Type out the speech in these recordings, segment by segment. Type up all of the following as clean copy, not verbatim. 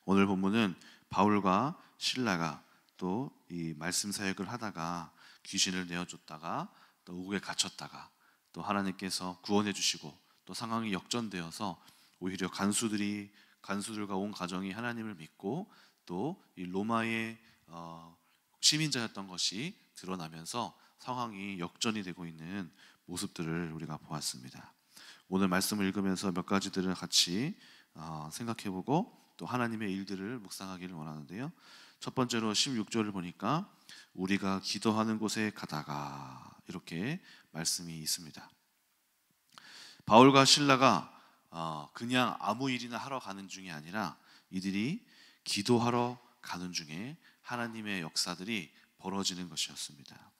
오늘 본문은 바울과 실라가 또 이 말씀 사역을 하다가 귀신을 내어줬다가 또 옥에 갇혔다가 또 하나님께서 구원해 주시고 또 상황이 역전되어서 오히려 간수들과 온 가정이 하나님을 믿고 또 이 로마의 시민자였던 것이 드러나면서 상황이 역전이 되고 있는 모습들을 우리가 보았습니다. 오늘 말씀을 읽으면서 몇 가지들을 같이 생각해보고 또 하나님의 일들을 묵상하기를 원하는데요. 첫 번째로 16절을 보니까 우리가 기도하는 곳에 가다가 이렇게 말씀이 있습니다. 바울과 실라가 그냥 아무 일이나 하러 가는 중이 아니라 이들이 기도하러 가는 중에 하나님의 역사들이 벌어지는 것이었습니다.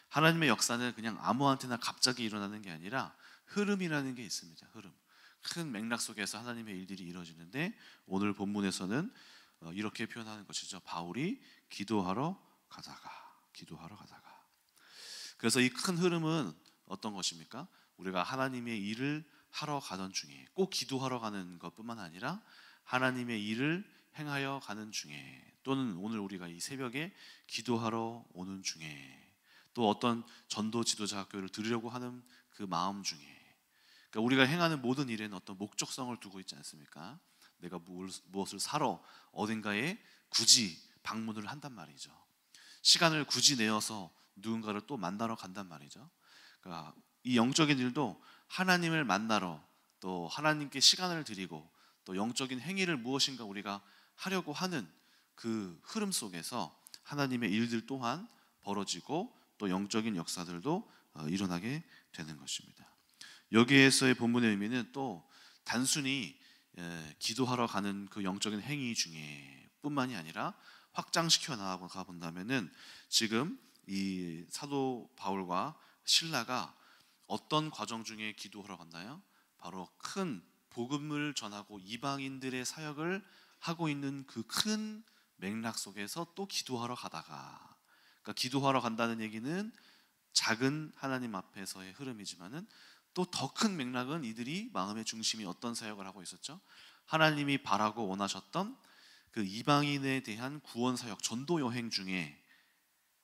하나님의 역사는 그냥 아무한테나 갑자기 일어나는 게 아니라 흐름이라는 게 있습니다. 흐름. 큰 맥락 속에서 하나님의 일들이 이루어지는데 오늘 본문에서는 이렇게 표현하는 것이죠. 바울이 기도하러 가다가. 그래서 이 큰 흐름은 어떤 것입니까? 우리가 하나님의 일을 하러 가던 중에 꼭 기도하러 가는 것뿐만 아니라 하나님의 일을 행하여 가는 중에 또는 오늘 우리가 이 새벽에 기도하러 오는 중에 또 어떤 전도 지도자 학교를 들으려고 하는 그 마음 중에 그러니까 우리가 행하는 모든 일에는 어떤 목적성을 두고 있지 않습니까? 내가 무엇을 사러 어딘가에 굳이 방문을 한단 말이죠. 시간을 굳이 내어서 누군가를 또 만나러 간단 말이죠. 그러니까 이 영적인 일도 하나님을 만나러 또 하나님께 시간을 드리고 또 영적인 행위를 무엇인가 우리가 하려고 하는 그 흐름 속에서 하나님의 일들 또한 벌어지고 또 영적인 역사들도 일어나게 되는 것입니다. 여기에서의 본문의 의미는 또 단순히 기도하러 가는 그 영적인 행위 중에 뿐만이 아니라 확장시켜 나가 본다면은 지금 이 사도 바울과 실라가 어떤 과정 중에 기도하러 갔나요? 바로 큰 복음을 전하고 이방인들의 사역을 하고 있는 그 큰 맥락 속에서 또 기도하러 가다가 그러니까 기도하러 간다는 얘기는 작은 하나님 앞에서의 흐름이지만은 또 더 큰 맥락은 이들이 마음의 중심이 어떤 사역을 하고 있었죠? 하나님이 바라고 원하셨던 그 이방인에 대한 구원 사역, 전도 여행 중에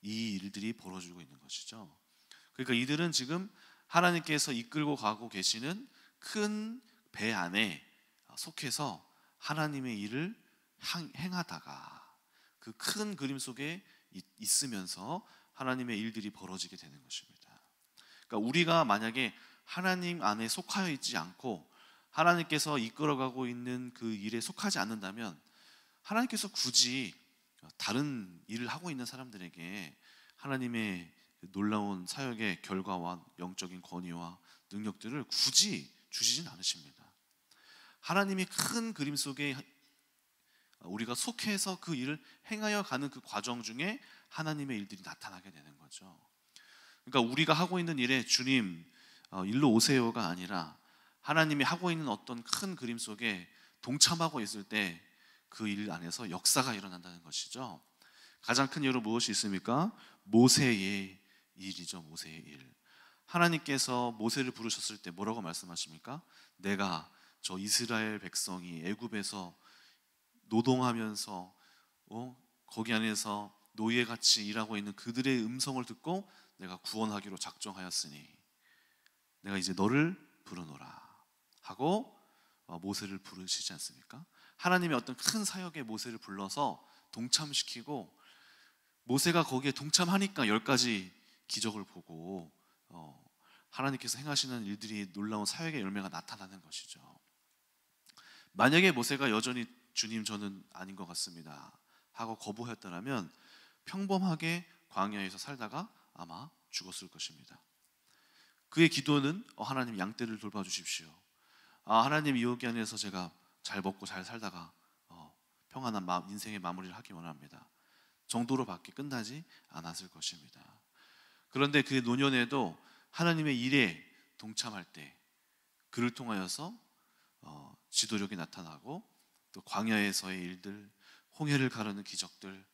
이 일들이 벌어지고 있는 것이죠. 그러니까 이들은 지금 하나님께서 이끌고 가고 계시는 큰 배 안에 속해서 하나님의 일을 행하다가 그 큰 그림 속에 있으면서 하나님의 일들이 벌어지게 되는 것입니다. 그러니까 우리가 만약에 하나님 안에 속하여 있지 않고 하나님께서 이끌어가고 있는 그 일에 속하지 않는다면 하나님께서 굳이 다른 일을 하고 있는 사람들에게 하나님의 놀라운 사역의 결과와 영적인 권위와 능력들을 굳이 주시진 않으십니다. 하나님이 큰 그림 속에 우리가 속해서 그 일을 행하여 가는 그 과정 중에 하나님의 일들이 나타나게 되는 거죠. 그러니까 우리가 하고 있는 일에 주님 일로 오세요가 아니라 하나님이 하고 있는 어떤 큰 그림 속에 동참하고 있을 때 그 일 안에서 역사가 일어난다는 것이죠. 가장 큰 예로 무엇이 있습니까? 모세의 일이죠. 모세의 일. 하나님께서 모세를 부르셨을 때 뭐라고 말씀하십니까? 내가 저 이스라엘 백성이 애굽에서 노동하면서 거기 안에서 노예같이 일하고 있는 그들의 음성을 듣고 내가 구원하기로 작정하였으니 내가 이제 너를 부르노라 하고 모세를 부르시지 않습니까? 하나님의 어떤 큰 사역에 모세를 불러서 동참시키고 모세가 거기에 동참하니까 10가지 기적을 보고 하나님께서 행하시는 일들이 놀라운 사역의 열매가 나타나는 것이죠. 만약에 모세가 여전히 주님 저는 아닌 것 같습니다 하고 거부했더라면 평범하게 광야에서 살다가 아마 죽었을 것입니다. 그의 기도는 하나님 양떼를 돌봐주십시오. 하나님 여기 안에서 제가 잘 먹고 잘 살다가 평안한 인생의 마무리를 하기 원합니다 정도로밖에 끝나지 않았을 것입니다. 그런데 그 노년에도 하나님의 일에 동참할 때 그를 통하여서 지도력이 나타나고 또 광야에서의 일들, 홍해를 가르는 기적들,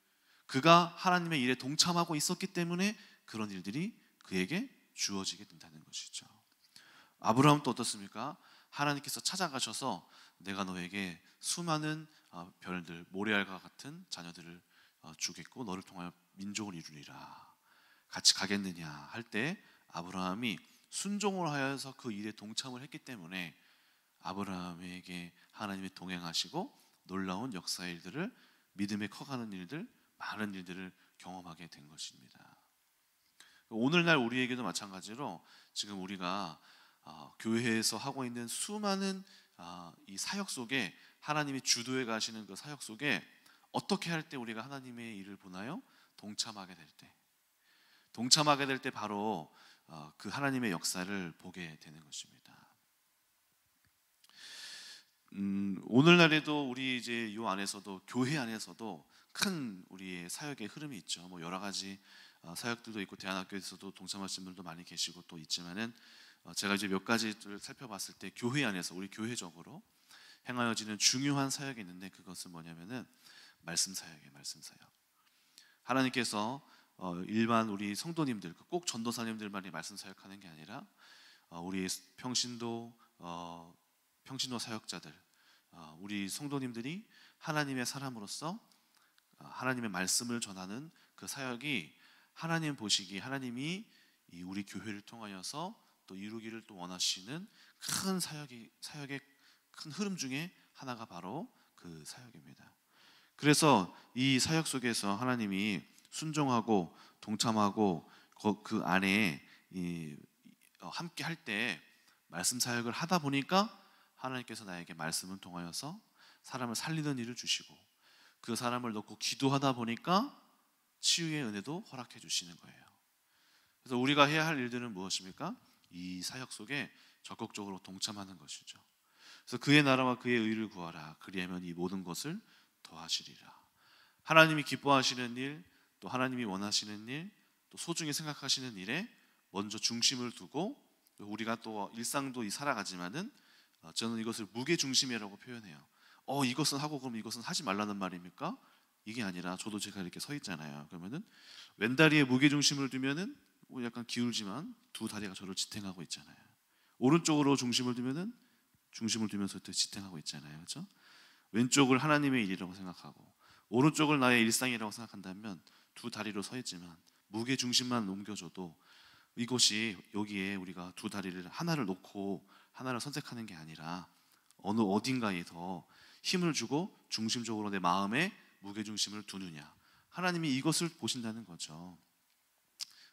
그가 하나님의 일에 동참하고 있었기 때문에 그런 일들이 그에게 주어지게 된다는 것이죠. 아브라함도 어떻습니까? 하나님께서 찾아가셔서 내가 너에게 수많은 별들, 모래알과 같은 자녀들을 주겠고 너를 통하여 민족을 이루리라. 같이 가겠느냐 할 때 아브라함이 순종을 하여서 그 일에 동참을 했기 때문에 아브라함에게 하나님이 동행하시고 놀라운 역사의 일들을, 믿음에 커가는 일들, 많은 일들을 경험하게 된 것입니다. 오늘날 우리에게도 마찬가지로 지금 우리가 교회에서 하고 있는 수많은 이 사역 속에, 하나님이 주도해 가시는 그 사역 속에 어떻게 할 때 우리가 하나님의 일을 보나요? 동참하게 될 때 바로 그 하나님의 역사를 보게 되는 것입니다. 오늘날에도 우리 이제 요 안에서도, 교회 안에서도 큰 우리의 사역의 흐름이 있죠. 뭐 여러 가지 사역들도 있고 대안학교에서도 동참하신 분들도 많이 계시고 또 있지만은 제가 이제 몇 가지를 살펴봤을 때 교회 안에서 우리 교회적으로 행하여지는 중요한 사역이 있는데, 그것은 뭐냐면은 말씀 사역이에요. 말씀 사역. 하나님께서 일반 우리 성도님들, 꼭 전도사님들만이 말씀 사역하는 게 아니라 우리 평신도 사역자들, 우리 성도님들이 하나님의 사람으로서 하나님의 말씀을 전하는 그 사역이, 하나님 보시기, 하나님이 이 우리 교회를 통하여서 또 이루기를 또 원하시는 큰 사역의 큰 흐름 중에 하나가 바로 그 사역입니다. 그래서 이 사역 속에서 하나님이 순종하고 동참하고 그 안에 함께 할 때 말씀 사역을 하다 보니까 하나님께서 나에게 말씀을 통하여서 사람을 살리는 일을 주시고, 그 사람을 놓고 기도하다 보니까 치유의 은혜도 허락해 주시는 거예요. 그래서 우리가 해야 할 일들은 무엇입니까? 이 사역 속에 적극적으로 동참하는 것이죠. 그래서 그의 나라와 그의 의를 구하라. 그리하면 이 모든 것을 더하시리라. 하나님이 기뻐하시는 일, 또 하나님이 원하시는 일, 또 소중히 생각하시는 일에 먼저 중심을 두고, 우리가 또 일상도 살아가지만은 저는 이것을 무게중심이라고 표현해요. 이것은 하고 그럼 이것은 하지 말라는 말입니까? 이게 아니라, 저도 제가 이렇게 서 있잖아요. 그러면은 왼다리에 무게중심을 두면은 약간 기울지만 두 다리가 저를 지탱하고 있잖아요. 오른쪽으로 중심을 두면은 중심을 두면서 또 지탱하고 있잖아요. 그렇죠? 왼쪽을 하나님의 일이라고 생각하고 오른쪽을 나의 일상이라고 생각한다면 두 다리로 서 있지만 무게중심만 옮겨줘도 이것이, 여기에 우리가 두 다리를 하나를 놓고 하나를 선택하는 게 아니라 어느 어딘가에 더 힘을 주고 중심적으로 내 마음에 무게중심을 두느냐, 하나님이 이것을 보신다는 거죠.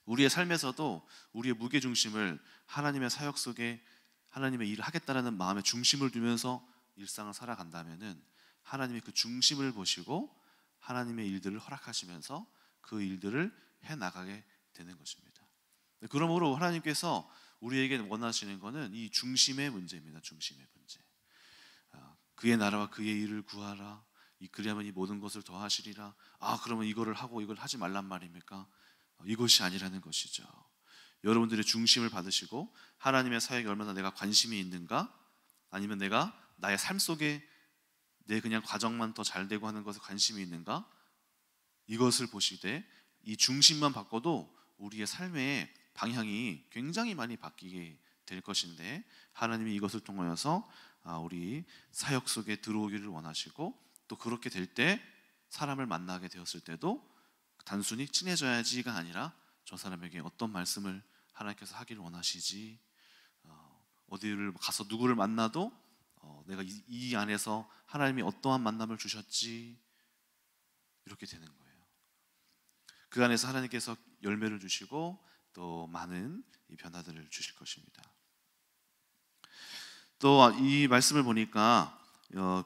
우리의 삶에서도 우리의 무게중심을 하나님의 사역 속에 하나님의 일을 하겠다라는 마음의 중심을 두면서 일상을 살아간다면은 하나님이 그 중심을 보시고 하나님의 일들을 허락하시면서 그 일들을 해나가게 되는 것입니다. 그러므로 하나님께서 우리에게 원하시는 것은 이 중심의 문제입니다. 중심의 문제. 그의 나라와 그의 일을 구하라. 그리하면 이 모든 것을 더하시리라. 그러면 이거를 하고 이걸 하지 말란 말입니까? 이것이 아니라는 것이죠. 여러분들의 중심을 받으시고 하나님의 사역에 얼마나 내가 관심이 있는가, 아니면 내가 나의 삶 속에 내 그냥 과정만 더 잘 되고 하는 것에 관심이 있는가, 이것을 보시되 이 중심만 바꿔도 우리의 삶의 방향이 굉장히 많이 바뀌게 될 것인데, 하나님이 이것을 통하여서 우리 사역 속에 들어오기를 원하시고, 또 그렇게 될 때 사람을 만나게 되었을 때도 단순히 친해져야지가 아니라 저 사람에게 어떤 말씀을 하나님께서 하기를 원하시지, 어디를 가서 누구를 만나도 내가 이 안에서 하나님이 어떠한 만남을 주셨지, 이렇게 되는 거예요. 그 안에서 하나님께서 열매를 주시고 또 많은 이 변화들을 주실 것입니다. 또 이 말씀을 보니까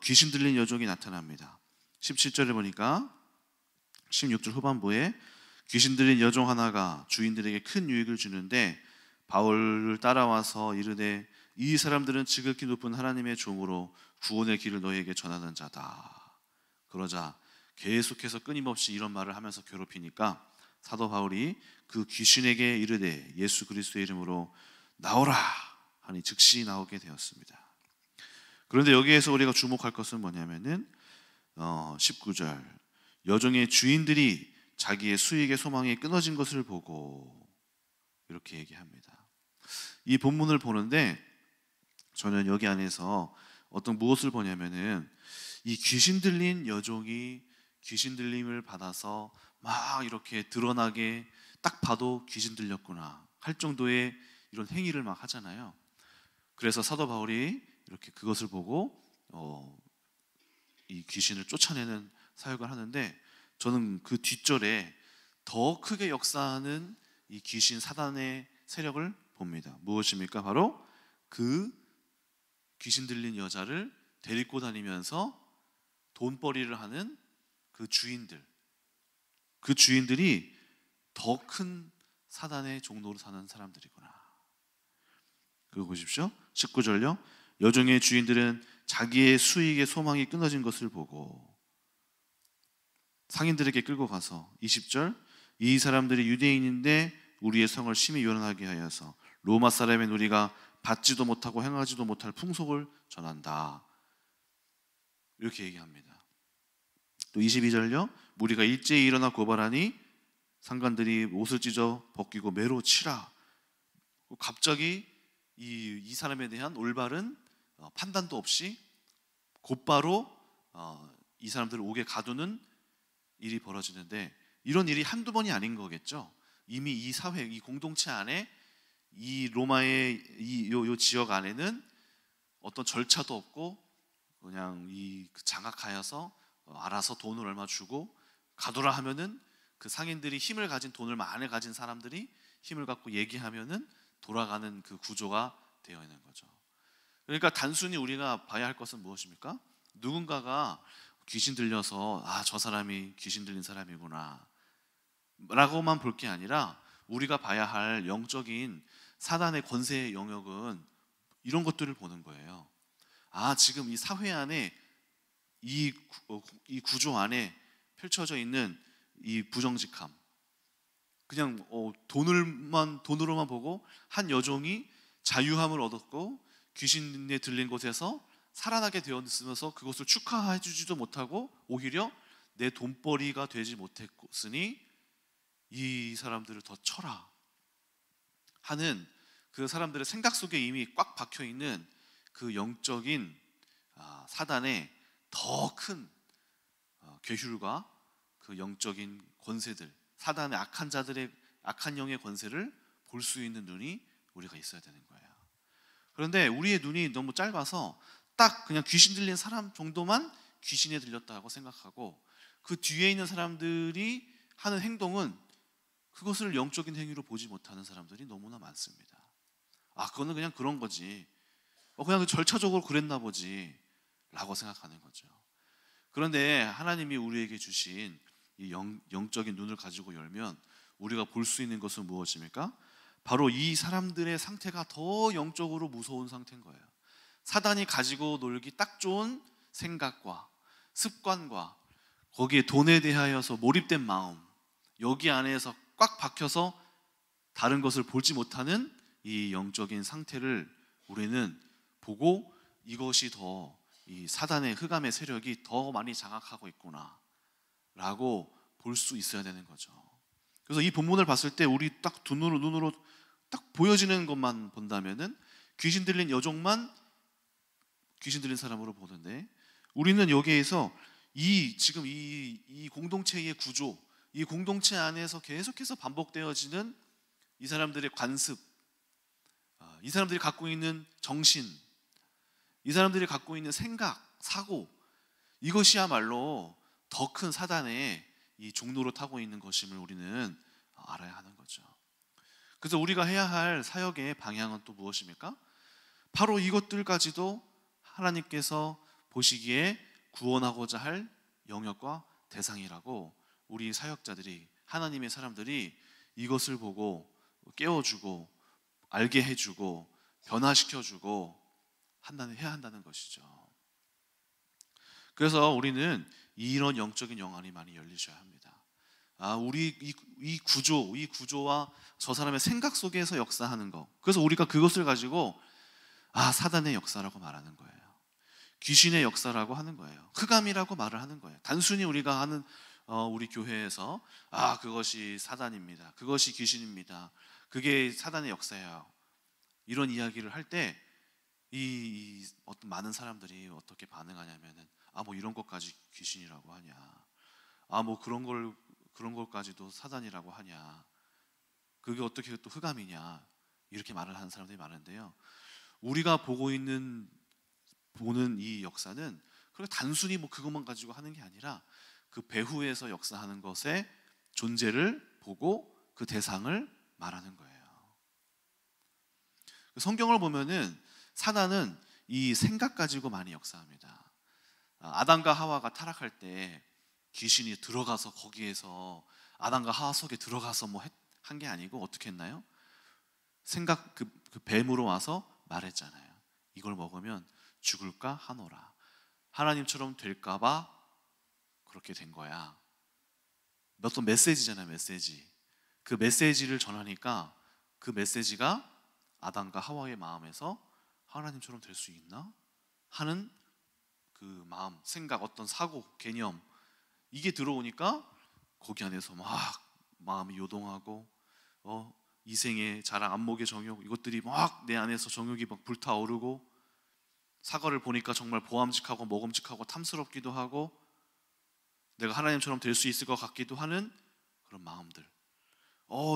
귀신 들린 여종이 나타납니다. 17절에 보니까 16절 후반부에 귀신 들린 여종 하나가 주인들에게 큰 유익을 주는데 바울을 따라와서 이르되 이 사람들은 지극히 높은 하나님의 종으로 구원의 길을 너희에게 전하는 자다. 그러자 계속해서 끊임없이 이런 말을 하면서 괴롭히니까 사도 바울이 그 귀신에게 이르되 예수 그리스도의 이름으로 나오라 하니 즉시 나오게 되었습니다. 그런데 여기에서 우리가 주목할 것은 뭐냐면은 19절 여종의 주인들이 자기의 수익의 소망이 끊어진 것을 보고 이렇게 얘기합니다. 이 본문을 보는데 저는 여기 안에서 어떤 무엇을 보냐면은 이 귀신 들린 여종이 귀신 들림을 받아서 막 이렇게 드러나게 딱 봐도 귀신 들렸구나 할 정도의 이런 행위를 막 하잖아요. 그래서 사도 바울이 이렇게 그것을 보고 이 귀신을 쫓아내는 사역을 하는데, 저는 그 뒷절에 더 크게 역사하는 이 귀신 사단의 세력을 봅니다. 무엇입니까? 바로 그 귀신 들린 여자를 데리고 다니면서 돈벌이를 하는 그 주인들이 더 큰 사단의 종로로 사는 사람들이구나. 그거 보십시오. 19절요. 여종의 주인들은 자기의 수익의 소망이 끊어진 것을 보고 상인들에게 끌고 가서 20절, 이 사람들이 유대인인데 우리의 성을 심히 요란하게 하여서 로마 사람인 우리가 받지도 못하고 행하지도 못할 풍속을 전한다. 이렇게 얘기합니다. 또 22절요. 우리가 일제히 일어나 고발하니 상관들이 옷을 찢어 벗기고 매로 치라. 갑자기 이 사람에 대한 올바른 판단도 없이 곧바로 이 사람들을 옥에 가두는 일이 벌어지는데, 이런 일이 한두 번이 아닌 거겠죠. 이미 이 사회, 이 공동체 안에, 이 로마의 요 지역 안에는 어떤 절차도 없고 그냥 장악하여서 알아서 돈을 얼마 주고 가두라 하면은 그 상인들이 힘을 가진, 돈을 많이 가진 사람들이 힘을 갖고 얘기하면은 돌아가는 그 구조가 되어 있는 거죠. 그러니까 단순히 우리가 봐야 할 것은 무엇입니까? 누군가가 귀신 들려서 저 사람이 귀신 들린 사람이구나 라고만 볼 게 아니라, 우리가 봐야 할 영적인 사단의 권세의 영역은 이런 것들을 보는 거예요. 지금 이 사회 안에 이 구조 안에 펼쳐져 있는 이 부정직함, 그냥 돈으로만 보고 한 여종이 자유함을 얻었고 귀신에 들린 곳에서 살아나게 되었으면서 그것을 축하해 주지도 못하고 오히려 내 돈벌이가 되지 못했으니 이 사람들을 더 쳐라 하는 그 사람들의 생각 속에 이미 꽉 박혀 있는 그 영적인 사단의 더 큰 괴휼과 그 영적인 권세들, 사단의 악한 자들의 악한 영의 권세를 볼 수 있는 눈이 우리가 있어야 되는 거예요. 그런데 우리의 눈이 너무 짧아서 딱 그냥 귀신 들린 사람 정도만 귀신에 들렸다고 생각하고, 그 뒤에 있는 사람들이 하는 행동은 그것을 영적인 행위로 보지 못하는 사람들이 너무나 많습니다. 그거는 그냥 그런 거지, 그냥 그 절차적으로 그랬나 보지 라고 생각하는 거죠. 그런데 하나님이 우리에게 주신 이 영적인 눈을 가지고 열면 우리가 볼 수 있는 것은 무엇입니까? 바로 이 사람들의 상태가 더 영적으로 무서운 상태인 거예요. 사단이 가지고 놀기 딱 좋은 생각과 습관과 거기에 돈에 대하여서 몰입된 마음, 여기 안에서 꽉 박혀서 다른 것을 보지 못하는 이 영적인 상태를 우리는 보고, 이것이 더 이 사단의 흑암의 세력이 더 많이 장악하고 있구나 라고 볼 수 있어야 되는 거죠. 그래서 이 본문을 봤을 때 우리 딱 두 눈으로 딱 보여지는 것만 본다면은 귀신 들린 여종만 귀신 들린 사람으로 보는데, 우리는 여기에서 지금 이 공동체의 구조, 이 공동체 안에서 계속해서 반복되어지는 이 사람들의 관습, 이 사람들이 갖고 있는 정신, 이 사람들이 갖고 있는 생각, 사고, 이것이야말로 더 큰 사단의 이 종로로 타고 있는 것임을 우리는 알아야 하는 거죠. 그래서 우리가 해야 할 사역의 방향은 또 무엇입니까? 바로 이것들까지도 하나님께서 보시기에 구원하고자 할 영역과 대상이라고 우리 사역자들이, 하나님의 사람들이 이것을 보고 깨워주고 알게 해주고 변화시켜주고 해야 한다는 것이죠. 그래서 우리는 이런 영적인 영안이 많이 열리셔야 합니다. 우리 이 구조와 저 사람의 생각 속에서 역사하는 것, 그래서 우리가 그것을 가지고 사단의 역사라고 말하는 거예요. 귀신의 역사라고 하는 거예요. 흑암이라고 말을 하는 거예요. 단순히 우리가 하는 우리 교회에서 그것이 사단입니다, 그것이 귀신입니다, 그게 사단의 역사예요, 이런 이야기를 할 때 어떤 많은 사람들이 어떻게 반응하냐면은 뭐 이런 것까지 귀신이라고 하냐, 뭐 그런 것까지도 사단이라고 하냐, 그게 어떻게 또 흑암이냐, 이렇게 말을 하는 사람들이 많은데요. 우리가 보는 이 역사는 그렇게 단순히 그것만 가지고 하는 게 아니라 그 배후에서 역사하는 것의 존재를 보고 그 대상을 말하는 거예요. 성경을 보면은 사단은 이 생각 가지고 많이 역사합니다. 아담과 하와가 타락할 때 귀신이 들어가서 거기에서 아담과 하와 속에 들어가서 한 게 아니고 어떻게 했나요? 생각, 그 뱀으로 와서 말했잖아요. 이걸 먹으면 죽을까 하노라. 하나님처럼 될까봐 그렇게 된 거야. 어떤 메시지잖아요, 메시지. 그 메시지를 전하니까 그 메시지가 아담과 하와의 마음에서 하나님처럼 될 수 있나? 하는 그 마음, 생각, 어떤 사고, 개념, 이게 들어오니까 거기 안에서 막 마음이 요동하고 이생의 자랑, 안목의 정욕, 이것들이 막 내 안에서 정욕이 막 불타오르고, 사과를 보니까 정말 보암직하고 먹음직하고 탐스럽기도 하고 내가 하나님처럼 될 수 있을 것 같기도 하는 그런 마음들.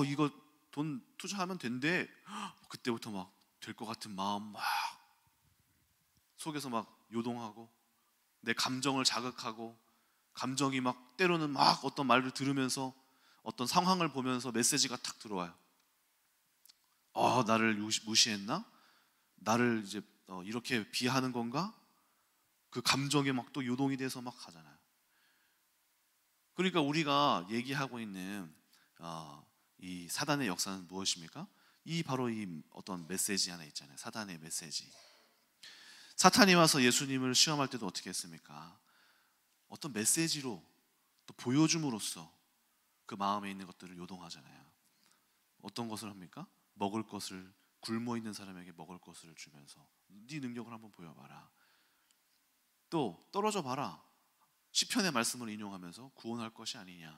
이거 돈 투자하면 된대. 그때부터 막 될 것 같은 마음, 막 속에서 막 요동하고 내 감정을 자극하고, 감정이 막 때로는 막 어떤 말을 들으면서 어떤 상황을 보면서 메시지가 탁 들어와요. 나를 무시했나? 나를 이제 이렇게 비하는 건가? 그 감정에 막 또 요동이 돼서 막 가잖아요. 그러니까 우리가 얘기하고 있는 이 사단의 역사는 무엇입니까? 바로 이 어떤 메시지 하나 있잖아요. 사단의 메시지. 사탄이 와서 예수님을 시험할 때도 어떻게 했습니까? 어떤 메시지로 또 보여줌으로써 그 마음에 있는 것들을 요동하잖아요. 어떤 것을 합니까? 먹을 것을, 굶어 있는 사람에게 먹을 것을 주면서 네 능력을 한번 보여봐라. 또 떨어져 봐라. 시편의 말씀을 인용하면서 구원할 것이 아니냐.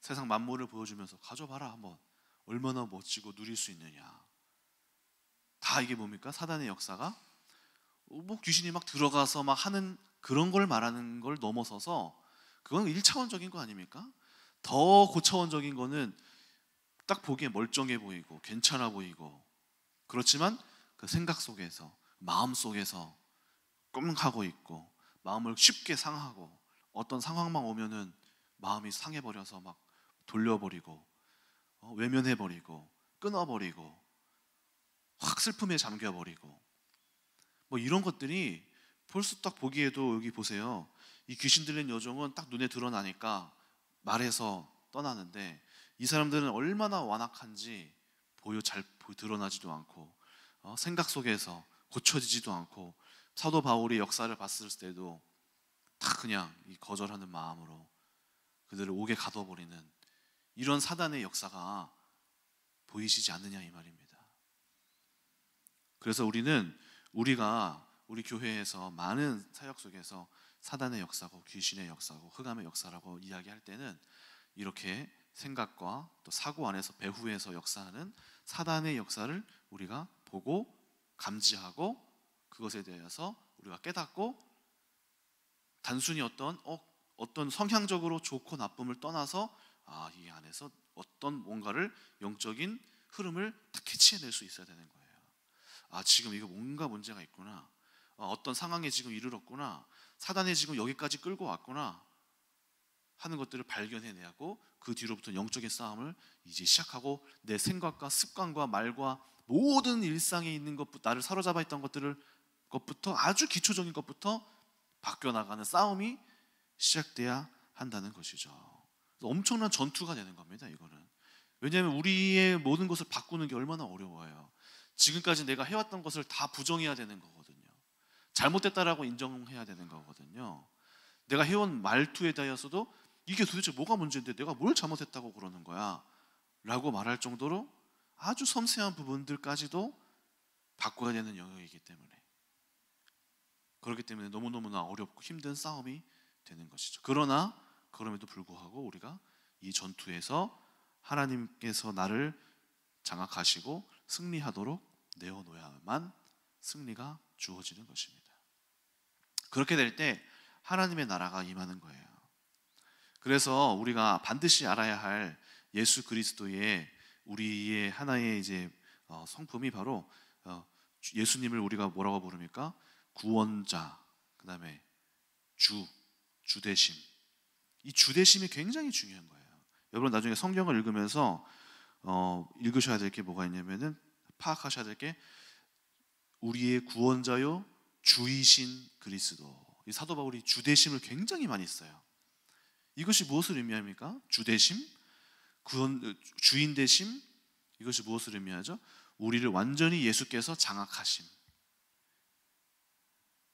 세상 만물을 보여주면서 가져봐라 한번. 얼마나 멋지고 누릴 수 있느냐. 다 이게 뭡니까? 사단의 역사가 귀신이 막 들어가서 막 하는 그런 걸 말하는 걸 넘어서서 그건 1차원적인 거 아닙니까? 더 고차원적인 거는 딱 보기에 멀쩡해 보이고 괜찮아 보이고, 그렇지만 그 생각 속에서, 마음 속에서 꽁하고 있고, 마음을 쉽게 상하고, 어떤 상황만 오면은 마음이 상해버려서 막 돌려버리고, 외면해버리고, 끊어버리고, 확 슬픔에 잠겨버리고, 이런 것들이 벌써 딱 보기에도, 여기 보세요. 이 귀신 들린 여종은 딱 눈에 드러나니까 말해서 떠나는데, 이 사람들은 얼마나 완악한지 잘 드러나지도 않고, 생각 속에서 고쳐지지도 않고, 사도 바울의 역사를 봤을 때도 다 그냥 거절하는 마음으로 그들을 옥에 가둬버리는 이런 사단의 역사가 보이시지 않느냐 이 말입니다. 그래서 우리 교회에서 많은 사역 속에서 사단의 역사고 귀신의 역사고 흑암의 역사라고 이야기할 때는 이렇게 생각과 또 사고 안에서 배후에서 역사하는 사단의 역사를 우리가 보고 감지하고, 그것에 대해서 우리가 깨닫고, 단순히 어떤 성향적으로 좋고 나쁨을 떠나서 이 안에서 어떤 뭔가를, 영적인 흐름을 다 캐치해낼 수 있어야 되는 거예요. 지금 이거 뭔가 문제가 있구나. 어떤 상황에 지금 이르렀구나. 사단이 지금 여기까지 끌고 왔구나 하는 것들을 발견해내고, 그 뒤로부터 영적인 싸움을 이제 시작하고, 내 생각과 습관과 말과 모든 일상에 있는 것부터, 나를 사로잡아 있던 것부터, 아주 기초적인 것부터 바뀌어나가는 싸움이 시작돼야 한다는 것이죠. 엄청난 전투가 되는 겁니다, 이거는. 왜냐하면 우리의 모든 것을 바꾸는 게 얼마나 어려워요. 지금까지 내가 해왔던 것을 다 부정해야 되는 거거든요. 잘못됐다라고 인정해야 되는 거거든요. 내가 해온 말투에 대해서도 이게 도대체 뭐가 문제인데 내가 뭘 잘못했다고 그러는 거야 라고 말할 정도로 아주 섬세한 부분들까지도 바꿔야 되는 영역이기 때문에, 그렇기 때문에 너무너무나 어렵고 힘든 싸움이 되는 것이죠. 그러나 그럼에도 불구하고 우리가 이 전투에서 하나님께서 나를 장악하시고 승리하도록 내어놓아야만 승리가 주어지는 것입니다. 그렇게 될 때 하나님의 나라가 임하는 거예요. 그래서 우리가 반드시 알아야 할 예수 그리스도의 우리의 하나의 이제 성품이 바로 예수님을 우리가 뭐라고 부릅니까? 구원자, 그 다음에 주대심. 이 주대심이 굉장히 중요한 거예요. 여러분 나중에 성경을 읽으면서 읽으셔야 될 게 뭐가 있냐면은 파악하셔야 될 게 우리의 구원자요 주이신 그리스도. 이 사도 바울이 주대심을 굉장히 많이 써요. 이것이 무엇을 의미합니까? 주대심, 주인대심. 이것이 무엇을 의미하죠? 우리를 완전히 예수께서 장악하심.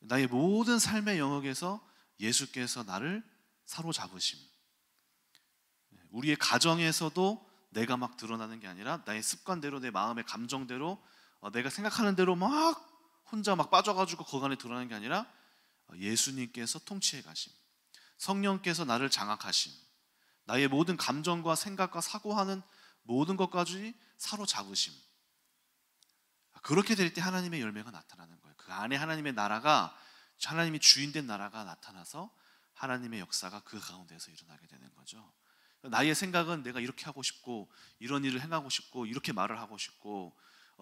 나의 모든 삶의 영역에서 예수께서 나를 사로잡으심. 우리의 가정에서도 내가 막 드러나는 게 아니라 나의 습관대로, 내 마음의 감정대로, 내가 생각하는 대로 막 혼자 막 빠져가지고 거기 안에 드러나는 게 아니라 예수님께서 통치해 가심, 성령께서 나를 장악하심, 나의 모든 감정과 생각과 사고하는 모든 것까지 사로잡으심. 그렇게 될 때 하나님의 열매가 나타나는 거예요. 그 안에 하나님의 나라가, 하나님이 주인된 나라가 나타나서 하나님의 역사가 그 가운데서 일어나게 되는 거죠. 나의 생각은 내가 이렇게 하고 싶고, 이런 일을 행하고 싶고, 이렇게 말을 하고 싶고,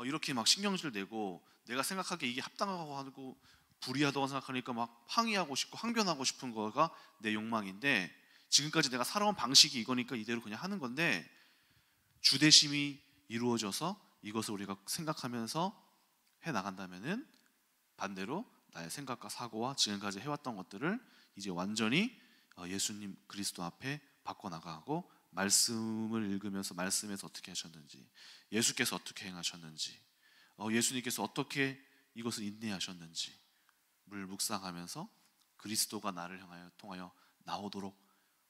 이렇게 막 신경질 내고, 내가 생각하기에 이게 합당하고 하고 불의하다고 생각하니까 막 항의하고 싶고 항변하고 싶은 거가 내 욕망인데, 지금까지 내가 살아온 방식이 이거니까 이대로 그냥 하는 건데, 주대심이 이루어져서 이것을 우리가 생각하면서 해나간다면은 반대로 나의 생각과 사고와 지금까지 해왔던 것들을 이제 완전히 예수님 그리스도 앞에 바꿔나가고, 말씀을 읽으면서 말씀에서 어떻게 하셨는지, 예수께서 어떻게 행하셨는지, 예수님께서 어떻게 이것을 인내하셨는지 를 묵상하면서 그리스도가 나를 통하여 나오도록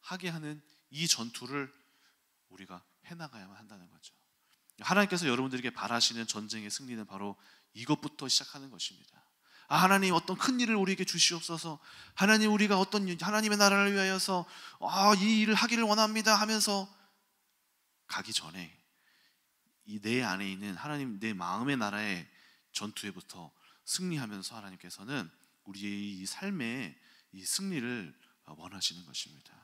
하게 하는 이 전투를 우리가 해나가야만 한다는 거죠. 하나님께서 여러분들에게 바라시는 전쟁의 승리는 바로 이것부터 시작하는 것입니다. 하나님 어떤 큰 일을 우리에게 주시옵소서, 하나님 우리가 어떤 하나님의 나라를 위하여서 이 일을 하기를 원합니다 하면서 가기 전에 이 내 안에 있는 하나님, 내 마음의 나라의 전투에부터 승리하면서 하나님께서는 우리의 이 삶의 이 승리를 원하시는 것입니다.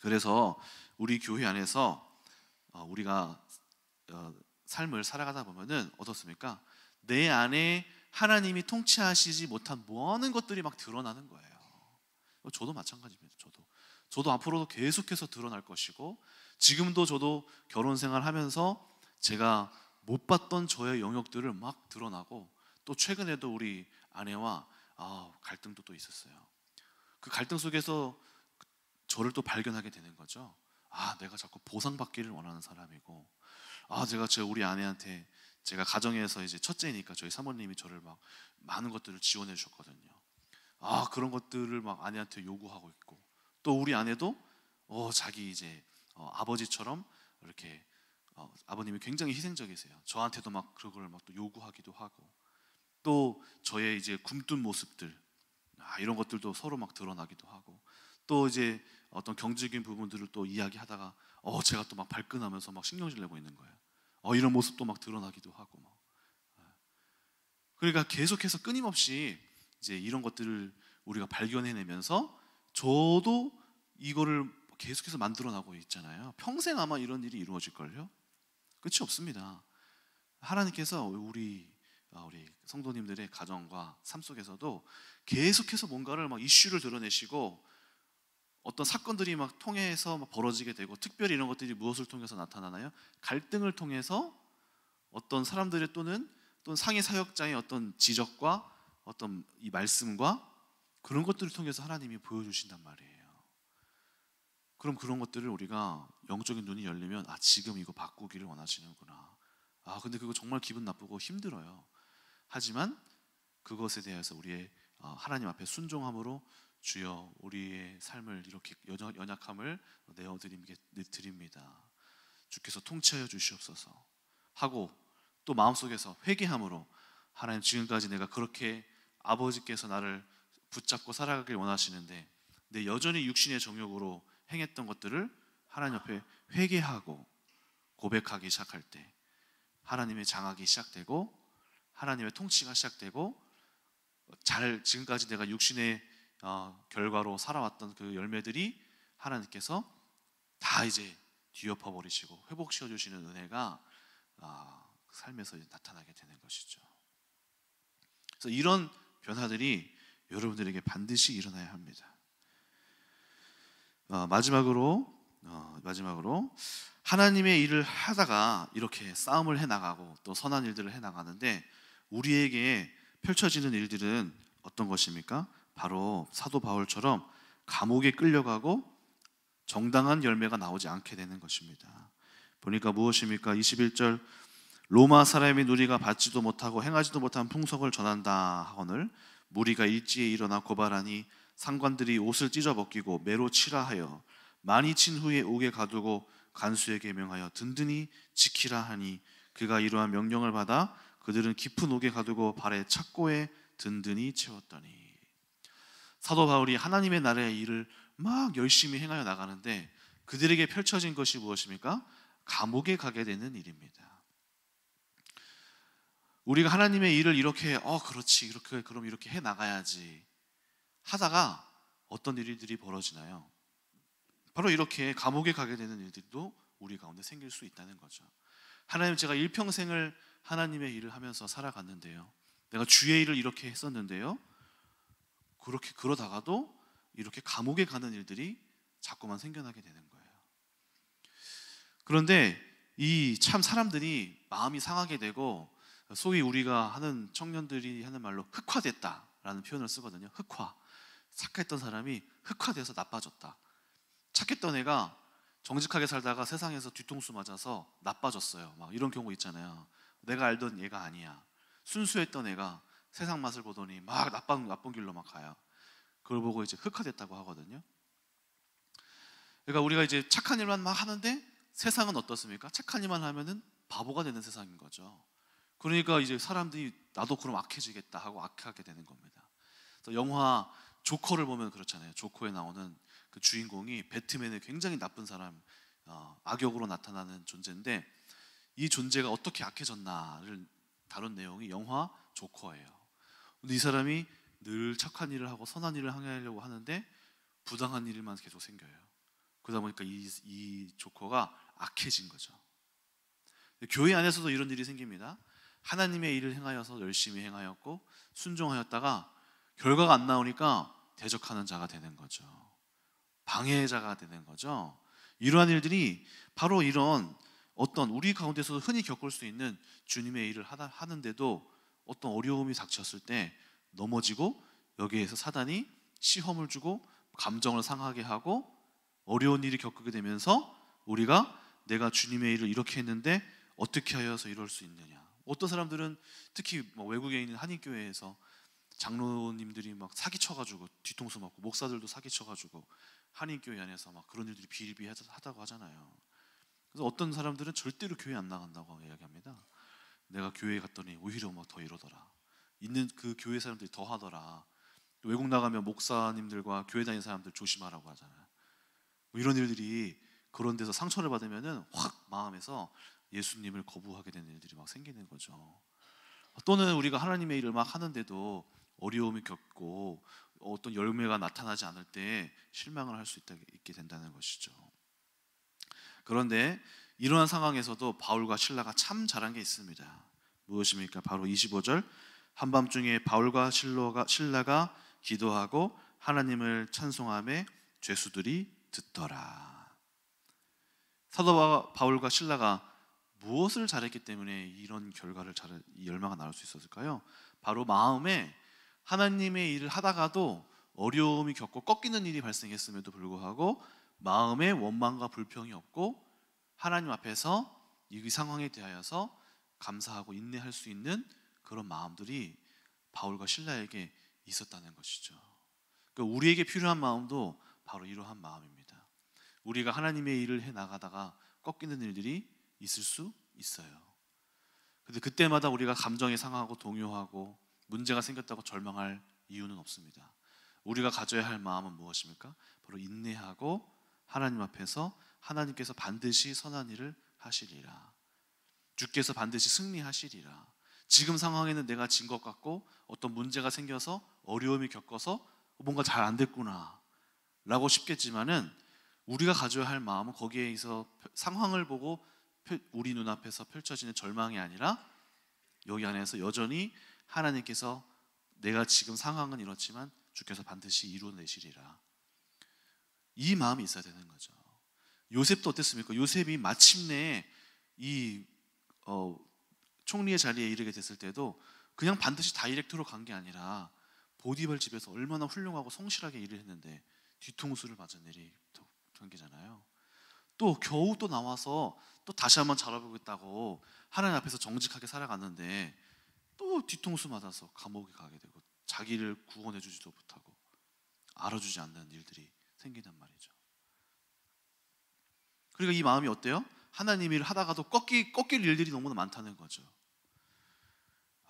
그래서 우리 교회 안에서 우리가 삶을 살아가다 보면은 어떻습니까? 내 안에 하나님이 통치하시지 못한 많은 것들이 막 드러나는 거예요. 저도 마찬가지입니다. 저도 앞으로도 계속해서 드러날 것이고, 지금도 저도 결혼 생활하면서 제가 못 봤던 저의 영역들을 막 드러나고, 또 최근에도 우리 아내와 갈등도 또 있었어요. 그 갈등 속에서 저를 또 발견하게 되는 거죠. 내가 자꾸 보상받기를 원하는 사람이고, 제가 우리 아내한테, 제가 가정에서 이제 첫째니까 저희 사모님이 저를 막 많은 것들을 지원해 주셨거든요. 그런 것들을 막 아내한테 요구하고 있고, 또 우리 아내도 자기 이제 아버지처럼 이렇게 아버님이 굉장히 희생적이세요. 저한테도 막 그런 걸 막 또 요구하기도 하고, 또 저의 이제 굼뜬 모습들, 이런 것들도 서로 막 드러나기도 하고, 또 이제 어떤 경제적인 부분들을 또 이야기하다가 제가 또 막 발끈하면서 막 신경질 내고 있는 거예요. 이런 모습도 막 드러나기도 하고 막. 그러니까 계속해서 끊임없이 이제 이런 것들을 우리가 발견해내면서 저도 이거를 계속해서 만들어나고 있잖아요. 평생 아마 이런 일이 이루어질걸요? 끝이 없습니다. 하나님께서 우리 성도님들의 가정과 삶 속에서도 계속해서 뭔가를 막 이슈를 드러내시고, 어떤 사건들이 막 통해서 막 벌어지게 되고, 특별히 이런 것들이 무엇을 통해서 나타나나요? 갈등을 통해서 어떤 사람들의 또는 상위 사역자의 어떤 지적과 어떤 이 말씀과 그런 것들을 통해서 하나님이 보여주신단 말이에요. 그럼 그런 것들을 우리가 영적인 눈이 열리면 지금 이거 바꾸기를 원하시는구나. 근데 그거 정말 기분 나쁘고 힘들어요. 하지만 그것에 대해서 우리의 하나님 앞에 순종함으로 주여 우리의 삶을 이렇게 연약함을 내어드립니다. 주께서 통치하여 주시옵소서 하고, 또 마음속에서 회개함으로 하나님, 지금까지 내가 그렇게 아버지께서 나를 붙잡고 살아가길 원하시는데 내 여전히 육신의 정욕으로 행했던 것들을 하나님 앞에 회개하고 고백하기 시작할 때 하나님의 장악이 시작되고 하나님의 통치가 시작되고 잘 지금까지 내가 육신의 결과로 살아왔던 그 열매들이 하나님께서 다 이제 뒤엎어 버리시고 회복시켜 주시는 은혜가 삶에서 나타나게 되는 것이죠. 그래서 이런 변화들이 여러분들에게 반드시 일어나야 합니다. 마지막으로 하나님의 일을 하다가 이렇게 싸움을 해나가고 또 선한 일들을 해나가는데 우리에게 펼쳐지는 일들은 어떤 것입니까? 바로 사도 바울처럼 감옥에 끌려가고 정당한 열매가 나오지 않게 되는 것입니다. 보니까 무엇입니까? 21절 로마 사람의 누리가 받지도 못하고 행하지도 못한 풍속을 전한다 하거늘 무리가 일지에 일어나 고발하니 상관들이 옷을 찢어 벗기고 매로 치라 하여 많이 친 후에 옥에 가두고 간수에게 명하여 든든히 지키라 하니 그가 이러한 명령을 받아 그들은 깊은 옥에 가두고 발에 착고에 든든히 채웠더니 사도 바울이 하나님의 나라의 일을 막 열심히 행하여 나가는데 그들에게 펼쳐진 것이 무엇입니까? 감옥에 가게 되는 일입니다. 우리가 하나님의 일을 이렇게 그렇지 이렇게 그럼 이렇게 해 나가야지 하다가 어떤 일들이 벌어지나요? 바로 이렇게 감옥에 가게 되는 일들도 우리 가운데 생길 수 있다는 거죠. 하나님, 제가 일평생을 하나님의 일을 하면서 살아갔는데요, 내가 주의 일을 이렇게 했었는데요, 그렇게 그러다가도 이렇게 감옥에 가는 일들이 자꾸만 생겨나게 되는 거예요. 그런데 이 참 사람들이 마음이 상하게 되고 소위 우리가 하는 청년들이 하는 말로 흑화됐다라는 표현을 쓰거든요. 흑화. 착했던 사람이 흑화돼서 나빠졌다. 착했던 애가 정직하게 살다가 세상에서 뒤통수 맞아서 나빠졌어요. 막 이런 경우 있잖아요. 내가 알던 얘가 아니야. 순수했던 애가 세상 맛을 보더니 막 나쁜 길로 막 가요. 그걸 보고 이제 흑화됐다고 하거든요. 그러니까 우리가 이제 착한 일만 막 하는데 세상은 어떻습니까? 착한 일만 하면은 바보가 되는 세상인 거죠. 그러니까 이제 사람들이 나도 그럼 악해지겠다 하고 악하게 되는 겁니다. 그래서 영화 조커를 보면 그렇잖아요. 조커에 나오는 그 주인공이 배트맨의 굉장히 나쁜 사람, 악역으로 나타나는 존재인데 이 존재가 어떻게 악해졌나를 다룬 내용이 영화 조커예요. 근데 이 사람이 늘 착한 일을 하고 선한 일을 하려고 하는데 부당한 일만 계속 생겨요. 그러다 보니까 이 조커가 악해진 거죠. 교회 안에서도 이런 일이 생깁니다. 하나님의 일을 행하여서 열심히 행하였고 순종하였다가 결과가 안 나오니까 대적하는 자가 되는 거죠. 방해자가 되는 거죠. 이러한 일들이 바로 이런 어떤 우리 가운데서도 흔히 겪을 수 있는 주님의 일을 하는데도 어떤 어려움이 닥쳤을 때 넘어지고 여기에서 사단이 시험을 주고 감정을 상하게 하고 어려운 일이 겪게 되면서 우리가 내가 주님의 일을 이렇게 했는데 어떻게 하여서 이럴 수 있느냐. 어떤 사람들은 특히 외국에 있는 한인교회에서 장로님들이 막 사기쳐가지고 뒤통수 맞고 목사들도 사기쳐가지고 한인교회 안에서 막 그런 일들이 비일비하다고 하잖아요. 그래서 어떤 사람들은 절대로 교회 안 나간다고 이야기합니다. 내가 교회에 갔더니 오히려 막 더 이러더라. 있는 그 교회 사람들이 더 하더라. 외국 나가면 목사님들과 교회 다니는 사람들 조심하라고 하잖아요. 이런 일들이 그런 데서 상처를 받으면은 확 마음에서 예수님을 거부하게 되는 일들이 막 생기는 거죠. 또는 우리가 하나님의 일을 막 하는데도 어려움이 겪고 어떤 열매가 나타나지 않을 때 실망을 할 수 있게 된다는 것이죠. 그런데 이러한 상황에서도 바울과 실라가 참 잘한 게 있습니다. 무엇입니까? 바로 25절 한밤중에 바울과 실라가 기도하고 하나님을 찬송하며 죄수들이 듣더라. 사도 바울과 실라가 무엇을 잘했기 때문에 이런 결과를 이 열매가 나올 수 있었을까요? 바로 마음에 하나님의 일을 하다가도 어려움이 겪고 꺾이는 일이 발생했음에도 불구하고 마음에 원망과 불평이 없고 하나님 앞에서 이 상황에 대하여서 감사하고 인내할 수 있는 그런 마음들이 바울과 실라에게 있었다는 것이죠. 그러니까 우리에게 필요한 마음도 바로 이러한 마음입니다. 우리가 하나님의 일을 해 나가다가 꺾이는 일들이 있을 수 있어요. 근데 그때마다 우리가 감정이 상하고 동요하고 문제가 생겼다고 절망할 이유는 없습니다. 우리가 가져야 할 마음은 무엇입니까? 바로 인내하고 하나님 앞에서 하나님께서 반드시 선한 일을 하시리라. 주께서 반드시 승리하시리라. 지금 상황에는 내가 진 것 같고 어떤 문제가 생겨서 어려움이 겪어서 뭔가 잘 안 됐구나 라고 싶겠지만은, 우리가 가져야 할 마음은 거기에서 상황을 보고 우리 눈앞에서 펼쳐지는 절망이 아니라, 여기 안에서 여전히 하나님께서 내가 지금 상황은 이렇지만 주께서 반드시 이루어내시리라, 이 마음이 있어야 되는 거죠. 요셉도 어땠습니까? 요셉이 마침내 이 총리의 자리에 이르게 됐을 때도 그냥 반드시 다이렉트로 간 게 아니라 보디발 집에서 얼마나 훌륭하고 성실하게 일을 했는데 뒤통수를 맞은 일이 경기잖아요. 또 겨우 또 나와서 또 다시 한번 잘해보겠다고 하나님 앞에서 정직하게 살아갔는데 또 뒤통수 맞아서 감옥에 가게 되고 자기를 구원해주지도 못하고 알아주지 않는 일들이 생긴단 말이죠. 그러니까 이 마음이 어때요? 하나님 일을 하다가도 꺾일 일들이 너무나 많다는 거죠.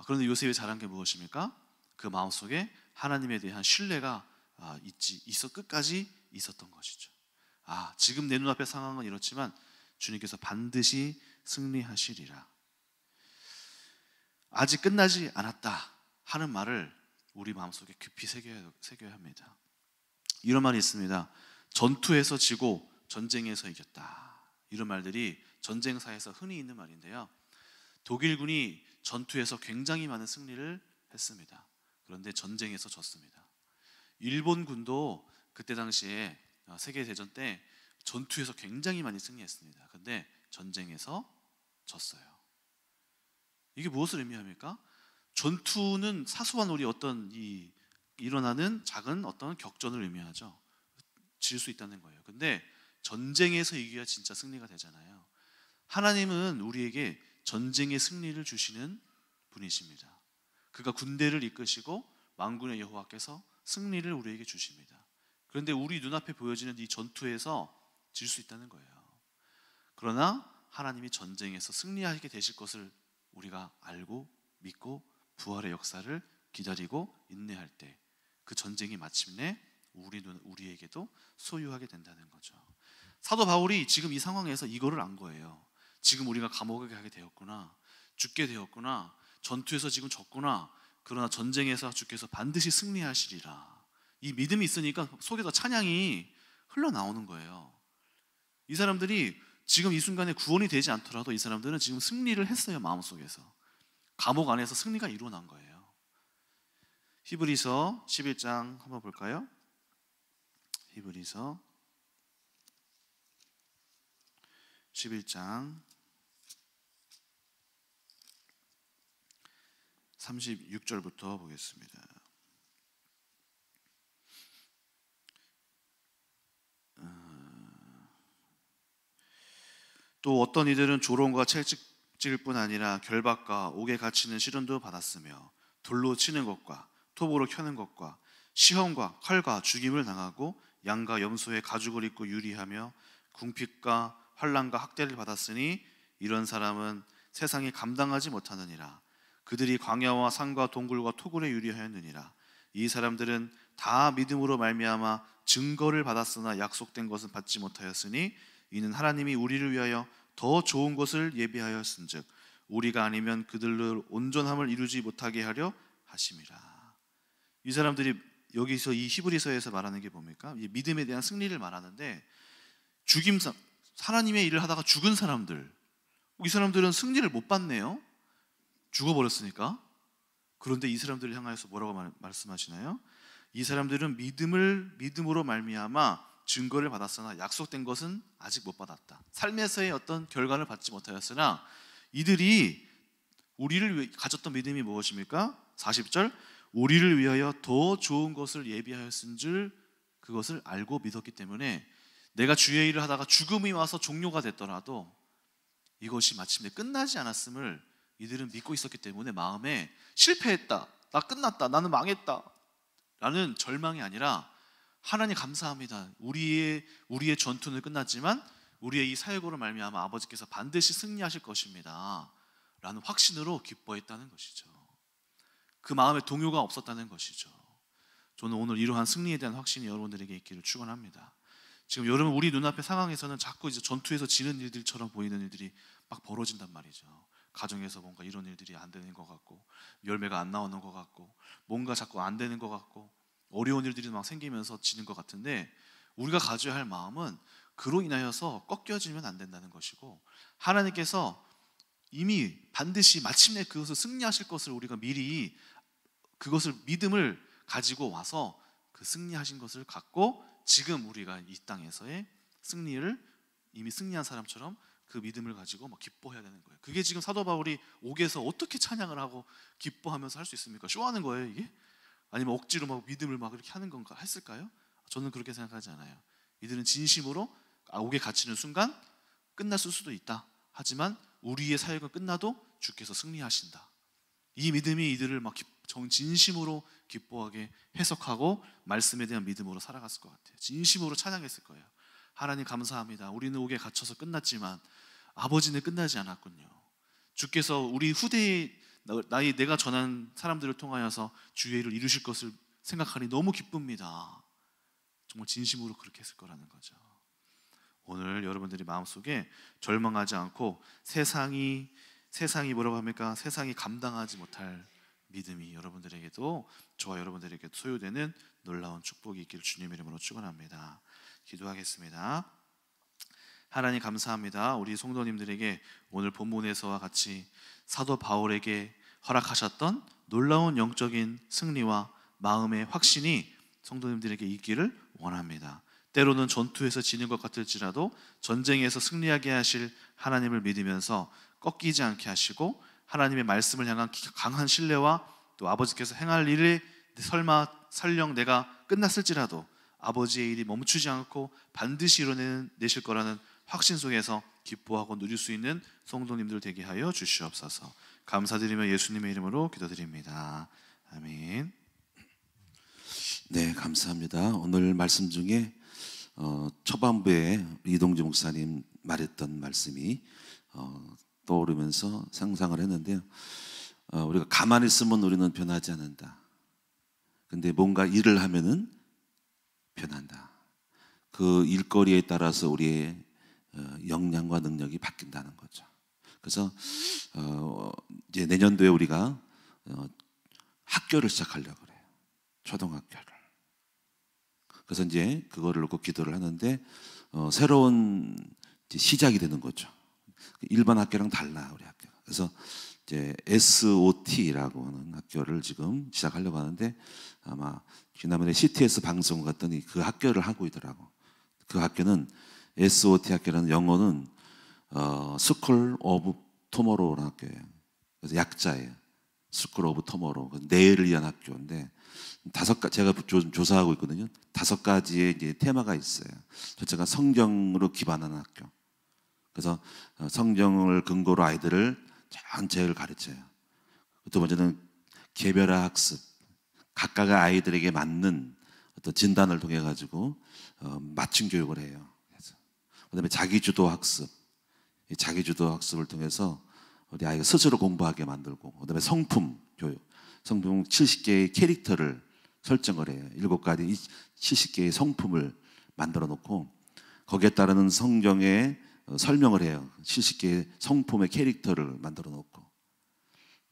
그런데 요셉이 잘한 게 무엇입니까? 그 마음속에 하나님에 대한 신뢰가 끝까지 있었던 것이죠. 지금 내 눈앞의 상황은 이렇지만 주님께서 반드시 승리하시리라, 아직 끝나지 않았다 하는 말을 우리 마음속에 깊이 새겨야 합니다. 이런 말이 있습니다. 전투에서 지고 전쟁에서 이겼다. 이런 말들이 전쟁사에서 흔히 있는 말인데요, 독일군이 전투에서 굉장히 많은 승리를 했습니다. 그런데 전쟁에서 졌습니다. 일본군도 그때 당시에 세계대전 때 전투에서 굉장히 많이 승리했습니다. 그런데 전쟁에서 졌어요. 이게 무엇을 의미합니까? 전투는 사소한 우리 어떤 일어나는 작은 어떤 격전을 의미하죠. 질 수 있다는 거예요. 근데 전쟁에서 이겨야 진짜 승리가 되잖아요. 하나님은 우리에게 전쟁의 승리를 주시는 분이십니다. 그가 군대를 이끄시고 만군의 여호와께서 승리를 우리에게 주십니다. 그런데 우리 눈앞에 보여지는 이 전투에서 질 수 있다는 거예요. 그러나 하나님이 전쟁에서 승리하게 되실 것을 우리가 알고 믿고 부활의 역사를 기다리고 인내할 때 그 전쟁이 마침내 우리에게도 소유하게 된다는 거죠. 사도 바울이 지금 이 상황에서 이거를 안 거예요. 지금 우리가 감옥에 가게 되었구나, 죽게 되었구나, 전투에서 지금 졌구나, 그러나 전쟁에서 주께서 반드시 승리하시리라, 이 믿음이 있으니까 속에서 찬양이 흘러나오는 거예요. 이 사람들이 지금 이 순간에 구원이 되지 않더라도 이 사람들은 지금 승리를 했어요. 마음속에서 감옥 안에서 승리가 일어난 거예요. 히브리서 11장 한번 볼까요? 히브리서 11장 36절부터 보겠습니다. 또 어떤 이들은 조롱과 채찍질 뿐 아니라 결박과 옥에 갇히는 시련도 받았으며 돌로 치는 것과 톱으로 켜는 것과 시험과 칼과 죽임을 당하고 양과 염소의 가죽을 입고 유리하며 궁핍과 환난과 학대를 받았으니 이런 사람은 세상이 감당하지 못하느니라. 그들이 광야와 산과 동굴과 토굴에 유리하였느니라. 이 사람들은 다 믿음으로 말미암아 증거를 받았으나 약속된 것은 받지 못하였으니 이는 하나님이 우리를 위하여 더 좋은 것을 예비하였은즉 우리가 아니면 그들로 온전함을 이루지 못하게 하려 하심이라. 이 사람들이 여기서 이 히브리서에서 말하는 게 뭡니까? 이 믿음에 대한 승리를 말하는데, 하나님의 일을 하다가 죽은 사람들, 이 사람들은 승리를 못 받네요. 죽어버렸으니까. 그런데 이 사람들을 향하여서 뭐라고 말씀하시나요? 이 사람들은 믿음으로 말미암아 증거를 받았으나 약속된 것은 아직 못 받았다. 삶에서의 어떤 결과를 받지 못하였으나 이들이 우리를 가졌던 믿음이 무엇입니까? 40절, 우리를 위하여 더 좋은 것을 예비하였은 줄 그것을 알고 믿었기 때문에 내가 주의 일을 하다가 죽음이 와서 종료가 됐더라도 이것이 마침내 끝나지 않았음을 이들은 믿고 있었기 때문에 마음에 실패했다, 나 끝났다, 나는 망했다 라는 절망이 아니라 하나님 감사합니다, 우리의 전투는 끝났지만 우리의 이 사역으로 말미암아 아버지께서 반드시 승리하실 것입니다 라는 확신으로 기뻐했다는 것이죠. 그 마음에 동요가 없었다는 것이죠. 저는 오늘 이러한 승리에 대한 확신이 여러분들에게 있기를 축원합니다. 지금 여러분 우리 눈앞의 상황에서는 자꾸 이제 전투에서 지는 일들처럼 보이는 일들이 막 벌어진단 말이죠. 가정에서 뭔가 이런 일들이 안 되는 것 같고, 열매가 안 나오는 것 같고, 뭔가 자꾸 안 되는 것 같고, 어려운 일들이 막 생기면서 지는 것 같은데, 우리가 가져야 할 마음은 그로 인하여서 꺾여지면 안 된다는 것이고, 하나님께서 이미 반드시 마침내 그것을 승리하실 것을 우리가 미리 그것을 믿음을 가지고 와서 그 승리하신 것을 갖고 지금 우리가 이 땅에서의 승리를 이미 승리한 사람처럼 그 믿음을 가지고 막 기뻐해야 되는 거예요. 그게 지금 사도 바울이 옥에서 어떻게 찬양을 하고 기뻐하면서 할 수 있습니까? 쇼하는 거예요 이게? 아니면 억지로 막 믿음을 막 이렇게 하는 건가 했을까요? 저는 그렇게 생각하지 않아요. 이들은 진심으로 옥에 갇히는 순간 끝났을 수도 있다. 하지만 우리의 사역은 끝나도 주께서 승리하신다. 이 믿음이 이들을 막 진심으로 기뻐하게 해석하고 말씀에 대한 믿음으로 살아갔을 것 같아요. 진심으로 찬양했을 거예요. 하나님 감사합니다. 우리는 옥에 갇혀서 끝났지만 아버지는 끝나지 않았군요. 주께서 우리 후대에 내가 전한 사람들을 통하여서 주의 일을 이루실 것을 생각하니 너무 기쁩니다. 정말 진심으로 그렇게 했을 거라는 거죠. 오늘 여러분들이 마음속에 절망하지 않고 세상이 뭐라고 합니까? 세상이 감당하지 못할 믿음이 여러분들에게도, 저와 여러분들에게도 소유되는 놀라운 축복이 있기를 주님 이름으로 축원합니다. 기도하겠습니다. 하나님 감사합니다. 우리 성도님들에게 오늘 본문에서와 같이 사도 바울에게 허락하셨던 놀라운 영적인 승리와 마음의 확신이 성도님들에게 있기를 원합니다. 때로는 전투에서 지는 것 같을지라도 전쟁에서 승리하게 하실 하나님을 믿으면서 꺾이지 않게 하시고, 하나님의 말씀을 향한 강한 신뢰와 또 아버지께서 행할 일에 설령 내가 끝났을지라도 아버지의 일이 멈추지 않고 반드시 이뤄내실 거라는 확신 속에서 기뻐하고 누릴 수 있는 성도님들 되게 하여 주시옵소서. 감사드리며 예수님의 이름으로 기도드립니다. 아멘. 네, 감사합니다. 오늘 말씀 중에 초반부에 이동주 목사님 말했던 말씀이 떠오르면서 상상을 했는데요. 우리가 가만히 있으면 우리는 변하지 않는다. 근데 뭔가 일을 하면은 변한다. 그 일거리에 따라서 우리의 역량과 능력이 바뀐다는 거죠. 그래서 이제 내년도에 우리가 학교를 시작하려고 그래요. 초등학교를. 그래서 이제 그거를 놓고 기도를 하는데 새로운 이제 시작이 되는 거죠. 일반 학교랑 달라 우리 학교가. 그래서 이제 SOT라고 하는 학교를 지금 시작하려고 하는데, 아마 지난번에 CTS 방송 갔더니 그 학교를 하고 있더라고. 그 학교는 SOT 학교라는 영어는 School of Tomorrow라는 학교예요. 그래서 약자예요. School of Tomorrow. 내일을 위한 학교인데 제가 조사하고 있거든요. 5가지의 이제 테마가 있어요. 첫째가 성경으로 기반하는 학교. 그래서 성경을 근거로 아이들을 전체를 가르쳐요. 두 번째는 개별화 학습. 각각의 아이들에게 맞는 어떤 진단을 통해 가지고 맞춤 교육을 해요. 그다음에 자기주도 학습. 이 자기주도 학습을 통해서 우리 아이가 스스로 공부하게 만들고, 그다음에 성품 교육. 성품 70개의 캐릭터를 설정을 해요. 7가지 70개의 성품을 만들어 놓고 거기에 따르는 성경의 설명을 해요. 70개의 성품의 캐릭터를 만들어 놓고,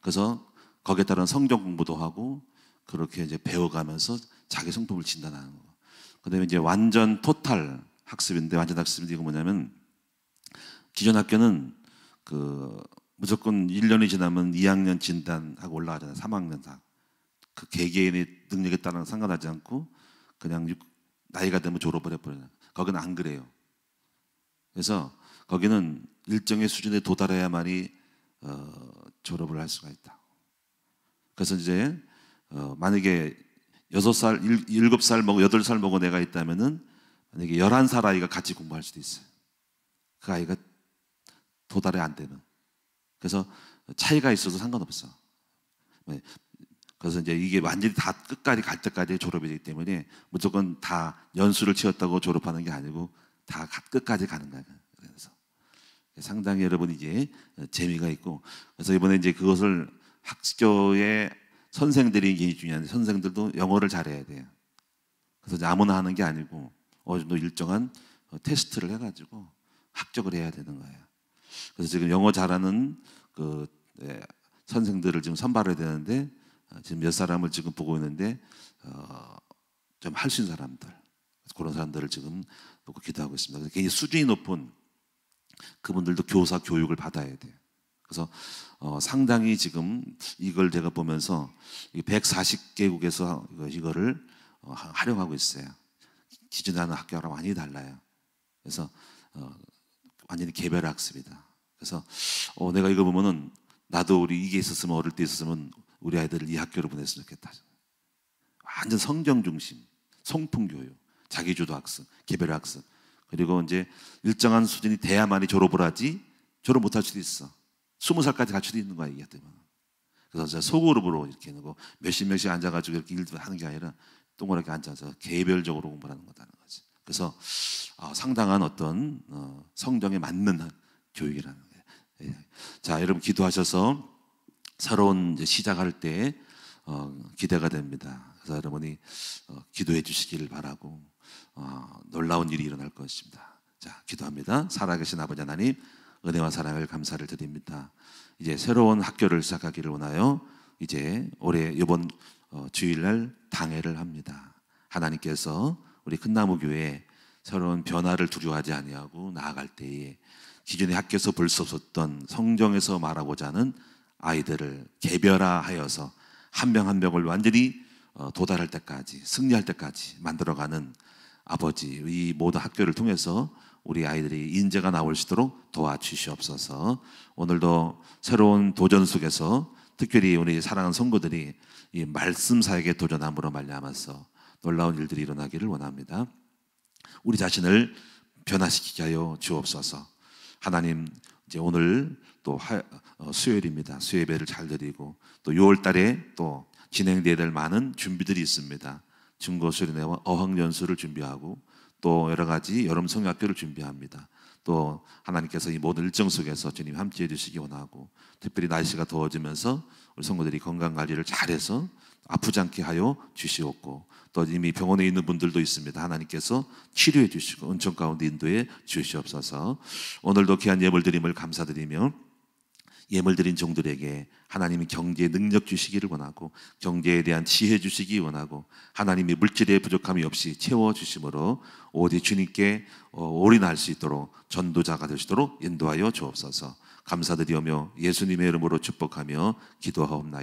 그래서 거기에 따른 성경 공부도 하고 그렇게 이제 배워가면서 자기 성품을 진단하는 거. 그다음에 이제 완전 토탈 학습인데, 완전 학습인데 이거 뭐냐면, 기존 학교는 무조건 1년이 지나면 2학년 진단하고 올라가잖아요. 3학년 다. 그 개개인의 능력에 따라 상관하지 않고 그냥 나이가 되면 졸업을 해버려요. 거기는 안 그래요. 그래서 거기는 일정의 수준에 도달해야만이 졸업을 할 수가 있다. 그래서 이제 만약에 6살, 7살 먹고 8살 먹은 애가 있다면은 만약에 11살 아이가 같이 공부할 수도 있어요. 그 아이가 도달이 안 되는. 그래서 차이가 있어도 상관없어. 그래서 이제 이게 완전히 다 끝까지 갈 때까지 졸업이 되기 때문에 무조건 다 연수를 치렀다고 졸업하는 게 아니고 다 끝까지 가는 거예요. 그래서 상당히 여러분 이제 재미가 있고, 그래서 이번에 이제 그것을 학교의 선생들이 이게 중요한데, 선생들도 영어를 잘해야 돼요. 그래서 이제 아무나 하는 게 아니고 어느 정도 일정한 테스트를 해가지고 합격을 해야 되는 거예요. 그래서 지금 영어 잘하는 그 선생들을 지금 선발해야 되는데 지금 몇 사람을 지금 보고 있는데 좀 할 수 있는 사람들, 그런 사람들을 지금 놓고 기도하고 있습니다. 그래서 수준이 높은 그분들도 교사 교육을 받아야 돼요. 그래서 상당히 지금 이걸 제가 보면서 140개국에서 이거를 활용하고 있어요. 기존에 하는 학교랑 많이 달라요. 그래서 완전히 개별 학습이다. 그래서 내가 이거 보면은 나도 이게 있었으면, 어릴 때 있었으면 우리 아이들을 이 학교로 보냈으면 좋겠다. 완전 성경 중심, 성품 교육, 자기주도 학습, 개별 학습. 그리고 이제 일정한 수준이 돼야만이 졸업을 하지, 졸업 못할 수도 있어. 20살까지 갈 수도 있는 거야, 이게 때문에. 그래서 소그룹으로 이렇게 하고 몇십 명씩 앉아가지고 이렇게 일도 하는 게 아니라 동그랗게 앉아서 개별적으로 공부하는 거다는 거지. 그래서 상당한 어떤 성경에 맞는 교육이라는 거예요. 자, 여러분 기도하셔서 새로운 이제 시작할 때 기대가 됩니다. 그래서 여러분이 기도해 주시기를 바라고 놀라운 일이 일어날 것입니다. 자, 기도합니다. 살아계신 아버지 하나님, 은혜와 사랑을 감사를 드립니다. 이제 새로운 학교를 시작하기를 원하여 이제 올해 이번 주일날 당회를 합니다. 하나님께서 우리 큰나무교회에 새로운 변화를 두려워하지 아니하고 나아갈 때에 기존의 학교에서 볼 수 없었던 성경에서 말하고자 하는 아이들을 개별화하여서 한 명 한 명을 완전히 도달할 때까지, 승리할 때까지 만들어가는 아버지, 이 모든 학교를 통해서 우리 아이들이 인재가 나올 수 있도록 도와주시옵소서. 오늘도 새로운 도전 속에서 특별히 우리 사랑하는 성도들이 이 말씀 사역에 도전함으로 말미암아서 놀라운 일들이 일어나기를 원합니다. 우리 자신을 변화시키게 하여 주옵소서. 하나님, 이제 오늘 또 수요일입니다. 수요예배를 잘 드리고 또 6월 달에 또 진행되어야 될 많은 준비들이 있습니다. 중고수련회와 어학연수를 준비하고 또 여러 가지 여름 성경학교를 준비합니다. 또 하나님께서 이 모든 일정 속에서 주님 함께해 주시기 원하고, 특별히 날씨가 더워지면서 우리 성도들이 건강관리를 잘해서 아프지 않게 하여 주시옵고, 또 이미 병원에 있는 분들도 있습니다. 하나님께서 치료해 주시고 은총 가운데 인도해 주시옵소서. 오늘도 귀한 예물 드림을 감사드리며 예물 드린 종들에게 하나님이 경제의 능력 주시기를 원하고, 경제에 대한 지혜 주시기 원하고, 하나님이 물질의 부족함이 없이 채워주심으로 오직 주님께 올인할 수 있도록 전도자가 되시도록 인도하여 주옵소서. 감사드리오며 예수님의 이름으로 축복하며 기도하옵나이다.